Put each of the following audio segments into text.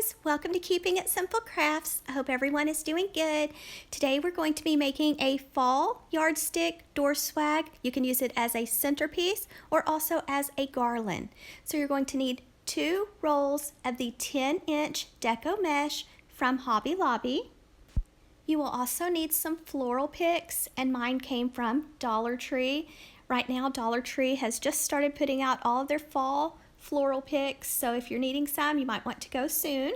guys, welcome to Keeping It Simple Crafts. I hope everyone is doing good. Today we're going to be making a fall yardstick door swag. You can use it as a centerpiece or also as a garland. So you're going to need 2 rolls of the 10-inch deco mesh from Hobby Lobby. You will also need some floral picks, and mine came from Dollar Tree. Right now Dollar Tree has just started putting out all of their fall floral picks, so if you're needing some, you might want to go soon.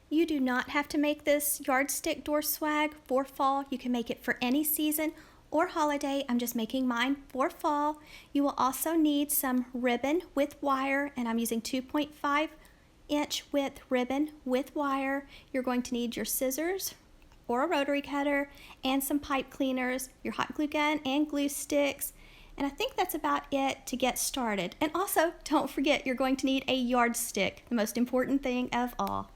You do not have to make this yardstick door swag for fall. You can make it for any season or holiday. I'm just making mine for fall. You will also need some ribbon with wire, and I'm using 2.5-inch width ribbon with wire. You're going to need your scissors or a rotary cutter and some pipe cleaners, your hot glue gun and glue sticks. And I think that's about it to get started. And also, don't forget, you're going to need a yardstick, the most important thing of all.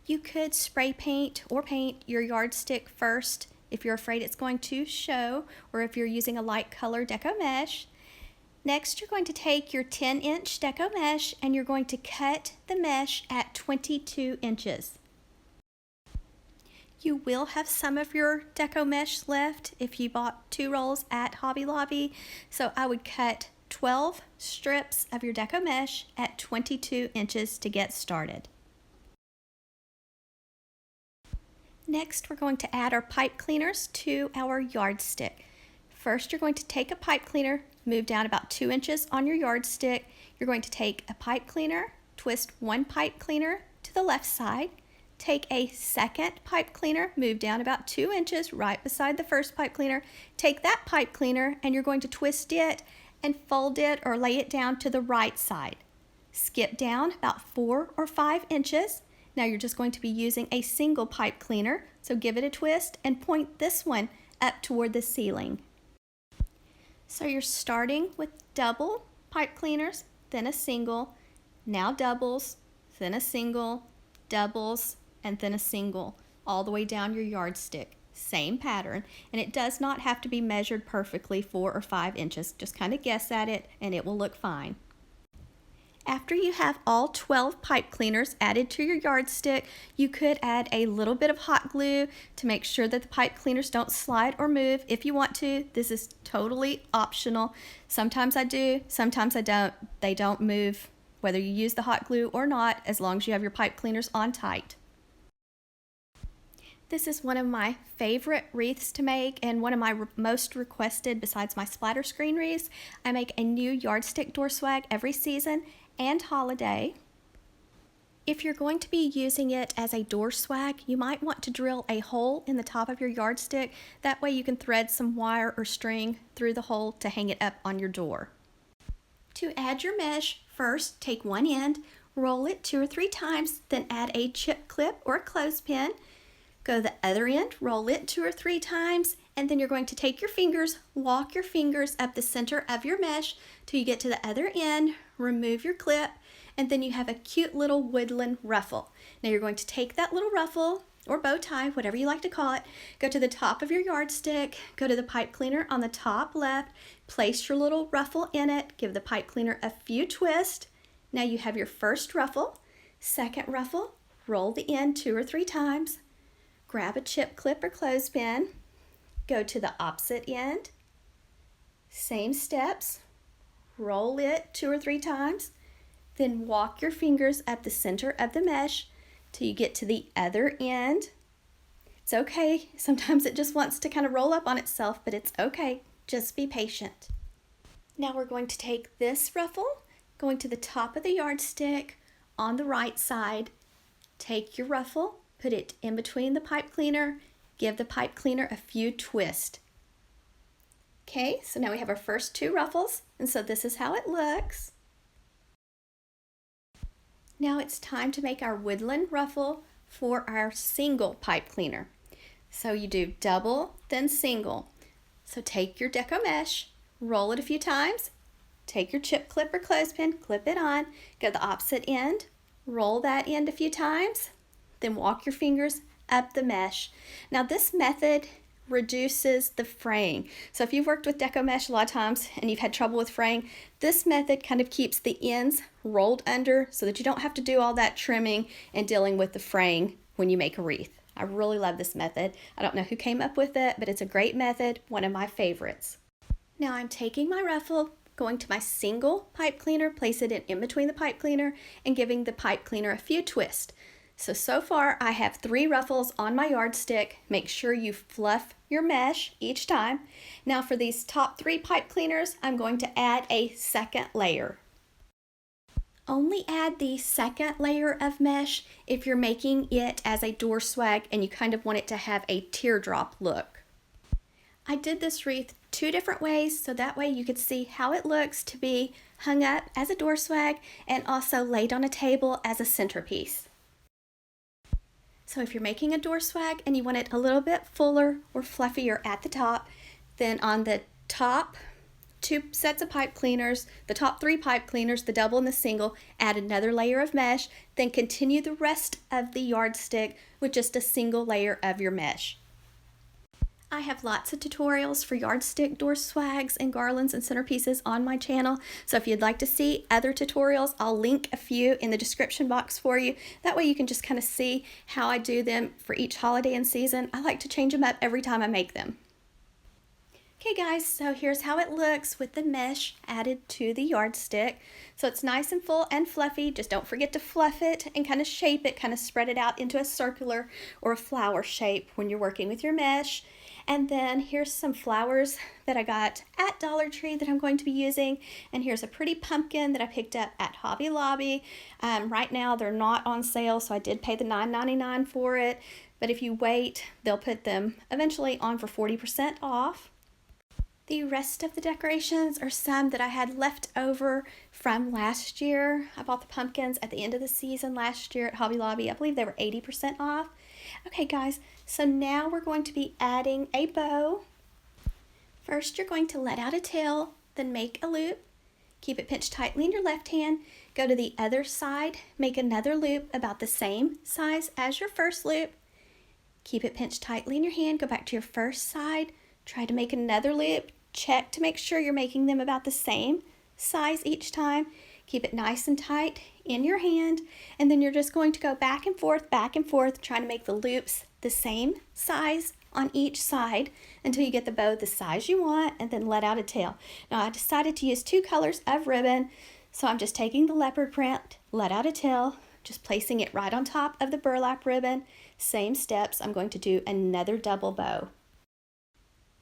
You could spray paint or paint your yardstick first if you're afraid it's going to show, or if you're using a light color deco mesh. Next, you're going to take your 10-inch deco mesh and you're going to cut the mesh at 22 inches. You will have some of your deco mesh left if you bought 2 rolls at Hobby Lobby. So I would cut 12 strips of your deco mesh at 22 inches to get started. Next, we're going to add our pipe cleaners to our yardstick. First, you're going to take a pipe cleaner, move down about 2 inches on your yardstick. You're going to take a pipe cleaner, twist one pipe cleaner to the left side, take a second pipe cleaner, move down about 2 inches right beside the first pipe cleaner, take that pipe cleaner and you're going to twist it and fold it or lay it down to the right side. Skip down about 4 or 5 inches. Now you're just going to be using a single pipe cleaner, so give it a twist and point this one up toward the ceiling. So you're starting with double pipe cleaners, then a single, now doubles, then a single, doubles, and then a single, all the way down your yardstick. Same pattern, and it does not have to be measured perfectly 4 or 5 inches. Just kind of guess at it and it will look fine. After you have all 12 pipe cleaners added to your yardstick, you could add a little bit of hot glue to make sure that the pipe cleaners don't slide or move if you want to. This is totally optional. Sometimes I do, sometimes I don't. They don't move whether you use the hot glue or not, as long as you have your pipe cleaners on tight. This is one of my favorite wreaths to make and one of my most requested besides my splatter screen wreaths. I make a new yardstick door swag every season and holiday. If you're going to be using it as a door swag, you might want to drill a hole in the top of your yardstick. That way you can thread some wire or string through the hole to hang it up on your door. To add your mesh, first take one end, roll it 2 or 3 times, then add a chip clip or a clothespin. Go to the other end, roll it 2 or 3 times, and then you're going to take your fingers, walk your fingers up the center of your mesh till you get to the other end, remove your clip, and then you have a cute little woodland ruffle. Now you're going to take that little ruffle or bow tie, whatever you like to call it, go to the top of your yardstick, go to the pipe cleaner on the top left, place your little ruffle in it, give the pipe cleaner a few twists. Now you have your first ruffle, second ruffle, roll the end 2 or 3 times, grab a chip clip or clothespin, go to the opposite end, same steps, roll it 2 or 3 times, then walk your fingers up the center of the mesh till you get to the other end. It's okay, sometimes it just wants to kind of roll up on itself, but it's okay, just be patient. Now we're going to take this ruffle, going to the top of the yardstick on the right side, take your ruffle, put it in between the pipe cleaner, give the pipe cleaner a few twists. Okay, so now we have our first 2 ruffles, and so this is how it looks. Now it's time to make our woodland ruffle for our single pipe cleaner. So you do double, then single. So take your deco mesh, roll it a few times, take your chip clip or clothespin, clip it on, go to the opposite end, roll that end a few times, then walk your fingers up the mesh. Now this method reduces the fraying. So if you've worked with deco mesh a lot of times and you've had trouble with fraying, this method kind of keeps the ends rolled under so that you don't have to do all that trimming and dealing with the fraying when you make a wreath. I really love this method. I don't know who came up with it, but it's a great method, one of my favorites. Now I'm taking my ruffle, going to my single pipe cleaner, place it in between the pipe cleaner, and giving the pipe cleaner a few twists. So far I have 3 ruffles on my yardstick. Make sure you fluff your mesh each time. Now for these top 3 pipe cleaners, I'm going to add a second layer. Only add the second layer of mesh if you're making it as a door swag and you kind of want it to have a teardrop look. I did this wreath 2 different ways so that way you could see how it looks to be hung up as a door swag and also laid on a table as a centerpiece. So if you're making a door swag and you want it a little bit fuller or fluffier at the top, then on the top 2 sets of pipe cleaners, the top 3 pipe cleaners, the double and the single, add another layer of mesh, then continue the rest of the yardstick with just a single layer of your mesh. I have lots of tutorials for yardstick door swags and garlands and centerpieces on my channel, so if you'd like to see other tutorials, I'll link a few in the description box for you. That way you can just kind of see how I do them for each holiday and season. I like to change them up every time I make them. Okay guys, so here's how it looks with the mesh added to the yardstick. So it's nice and full and fluffy. Just don't forget to fluff it and kind of shape it, kind of spread it out into a circular or a flower shape when you're working with your mesh. And then here's some flowers that I got at Dollar Tree that I'm going to be using. And here's a pretty pumpkin that I picked up at Hobby Lobby. Right now they're not on sale, so I did pay the $9.99 for it. But if you wait, they'll put them eventually on for 40% off. The rest of the decorations are some that I had left over from last year. I bought the pumpkins at the end of the season last year at Hobby Lobby. I believe they were 80% off. Okay guys, so now we're going to be adding a bow. First you're going to let out a tail, then make a loop. Keep it pinched tightly in your left hand. Go to the other side, make another loop about the same size as your first loop. Keep it pinched tightly in your hand, go back to your first side, try to make another loop. Check to make sure you're making them about the same size each time. Keep it nice and tight in your hand, and then you're just going to go back and forth, trying to make the loops the same size on each side until you get the bow the size you want, and then let out a tail. Now I decided to use 2 colors of ribbon, so I'm just taking the leopard print, let out a tail, just placing it right on top of the burlap ribbon. Same steps, I'm going to do another double bow.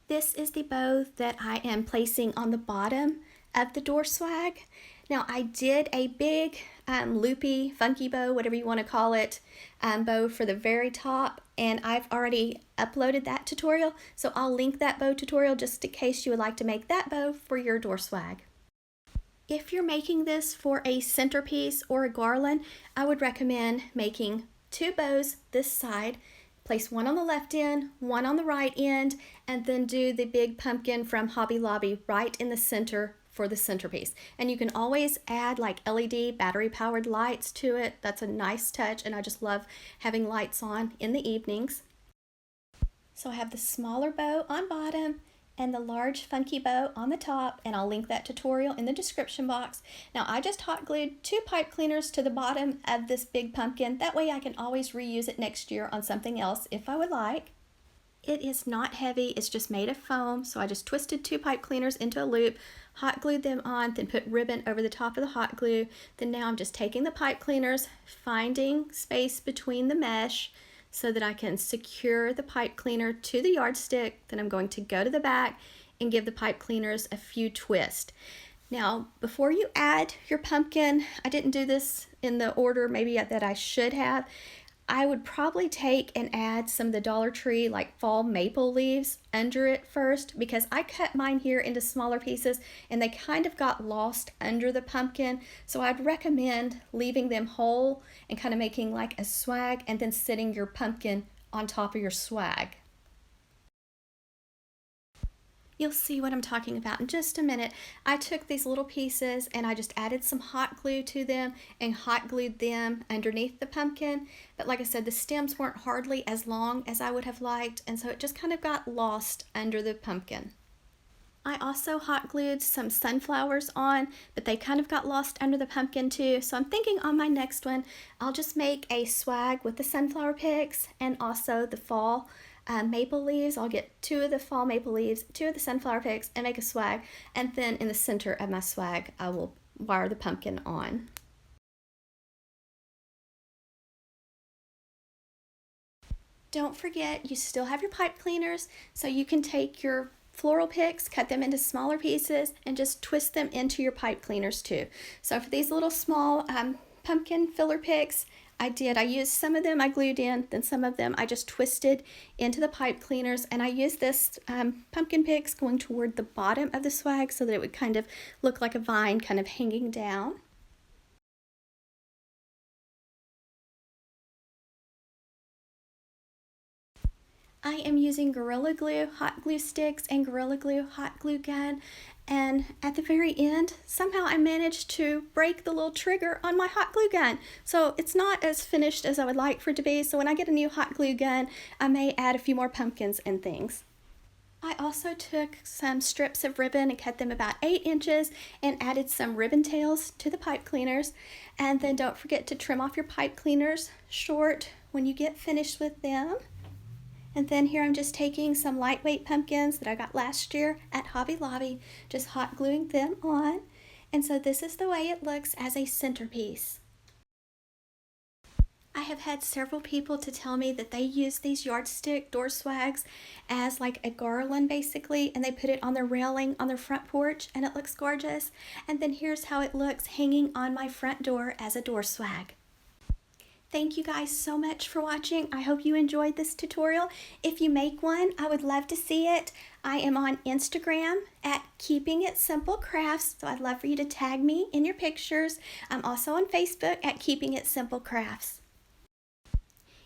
This is the bow that I am placing on the bottom of the door swag. Now I did a big loopy, funky bow, whatever you want to call it, bow for the very top, and I've already uploaded that tutorial, so I'll link that bow tutorial just in case you would like to make that bow for your door swag. If you're making this for a centerpiece or a garland, I would recommend making 2 bows this side. Place one on the left end, one on the right end, and then do the big pumpkin from Hobby Lobby right in the center for the centerpiece. And you can always add like LED battery powered lights to it. That's a nice touch, and I just love having lights on in the evenings. So I have the smaller bow on bottom and the large funky bow on the top, and I'll link that tutorial in the description box. Now I just hot glued 2 pipe cleaners to the bottom of this big pumpkin. That way I can always reuse it next year on something else if I would like. It is not heavy, it's just made of foam, so I just twisted 2 pipe cleaners into a loop, hot glued them on, then put ribbon over the top of the hot glue. Then now I'm just taking the pipe cleaners, finding space between the mesh, so that I can secure the pipe cleaner to the yardstick. Then I'm going to go to the back and give the pipe cleaners a few twists. Now, before you add your pumpkin, I didn't do this in the order maybe that I should have. I would probably take and add some of the Dollar Tree like fall maple leaves under it first, because I cut mine here into smaller pieces and they kind of got lost under the pumpkin. So I'd recommend leaving them whole and kind of making like a swag and then sitting your pumpkin on top of your swag. You'll see what I'm talking about in just a minute. I took these little pieces and I just added some hot glue to them and hot glued them underneath the pumpkin. But like I said, the stems weren't hardly as long as I would have liked, and so it just kind of got lost under the pumpkin. I also hot glued some sunflowers on, but they kind of got lost under the pumpkin too. So I'm thinking on my next one, I'll just make a swag with the sunflower picks and also the fall maple leaves. I'll get 2 of the fall maple leaves, 2 of the sunflower picks, and make a swag. And then in the center of my swag, I will wire the pumpkin on. Don't forget, you still have your pipe cleaners, so you can take your floral picks, cut them into smaller pieces, and just twist them into your pipe cleaners too. So for these little small pumpkin filler picks, I used some of them I glued in, then some of them I just twisted into the pipe cleaners, and I used this pumpkin picks going toward the bottom of the swag so that it would kind of look like a vine kind of hanging down. I am using Gorilla Glue hot glue sticks and Gorilla Glue hot glue gun, and at the very end somehow I managed to break the little trigger on my hot glue gun, so it's not as finished as I would like for it to be. So when I get a new hot glue gun, I may add a few more pumpkins and things. I also took some strips of ribbon and cut them about 8 inches and added some ribbon tails to the pipe cleaners. And then don't forget to trim off your pipe cleaners short when you get finished with them. And then here I'm just taking some lightweight pumpkins that I got last year at Hobby Lobby, just hot gluing them on. And so this is the way it looks as a centerpiece. I have had several people to tell me that they use these Yardstick door swags as like a garland basically, and they put it on their railing on their front porch and it looks gorgeous. And then here's how it looks hanging on my front door as a door swag. Thank you guys so much for watching. I hope you enjoyed this tutorial. If you make one, I would love to see it. I am on Instagram at Keeping It Simple Crafts, so I'd love for you to tag me in your pictures. I'm also on Facebook at Keeping It Simple Crafts.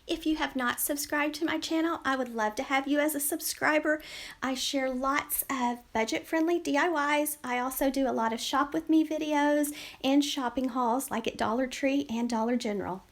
If you have not subscribed to my channel, I would love to have you as a subscriber. I share lots of budget-friendly DIYs. I also do a lot of shop with me videos and shopping hauls like at Dollar Tree and Dollar General.